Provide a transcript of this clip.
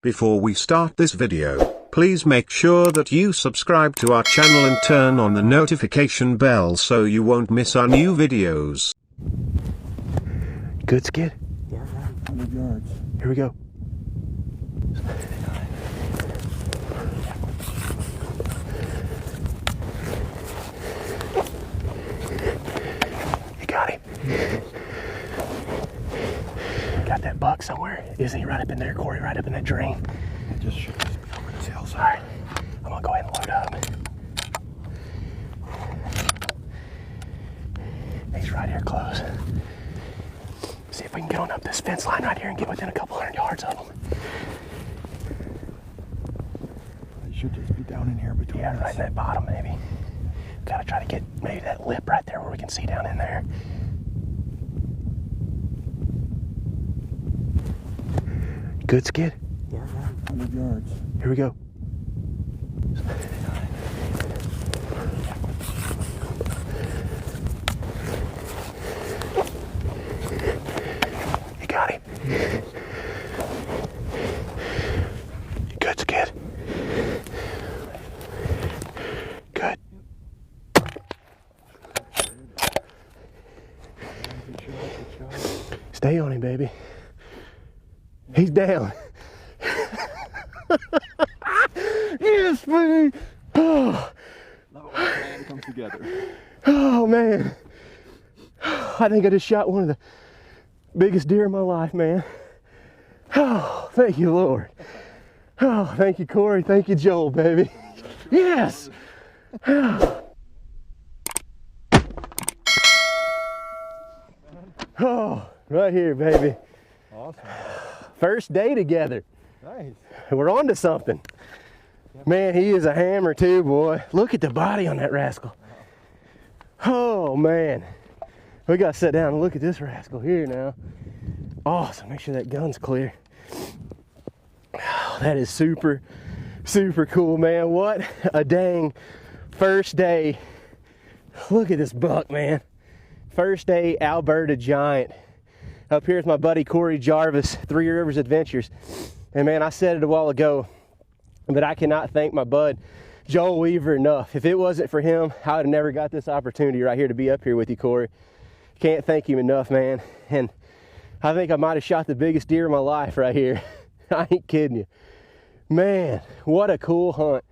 Before we start this video, please make sure that you subscribe to our channel and turn on the notification bell so you won't miss our new videos. Good skid? Yeah, 100 yards. Here we go. You got him. Got that buck somewhere. Isn't he right up in there, Corey? Right up in that drain. It just should just be over this hillside. All right. I'm gonna go ahead and load up. He's right here close. See if we can get on up this fence line right here and get within a couple hundred yards of him. It should just be down in here between us. Right in that bottom maybe. Gotta try to get maybe that lip right there where we can see down in there. Good skid? Yeah, 100 yards. Here we go. You got him. Good skid. Good. Stay on him, baby. He's down. Yes, man. Oh. Love it when the plan comes together. Oh, man. I think I just shot one of the biggest deer in my life, man. Oh, thank you, Lord. Oh, thank you, Corey. Thank you, Joel, baby. Yes. Oh, right here, baby. Awesome. First day together. Nice. We're on to something. Man, he is a hammer too, boy. Look at the body on that rascal. Oh, man. We got to sit down and look at this rascal here now. Awesome. Make sure that gun's clear. Oh, that is super, super cool, man. What a dang first day. Look at this buck, man. First day Alberta giant. Up here is my buddy Corey Jarvis, Three Rivers Adventures. And man, I said it a while ago, but I cannot thank my bud Joel Weaver enough. If it wasn't for him, I would have never got this opportunity right here to be up here with you, Corey. Can't thank him enough, man. And I think I might have shot the biggest deer of my life right here. I ain't kidding you. Man, what a cool hunt.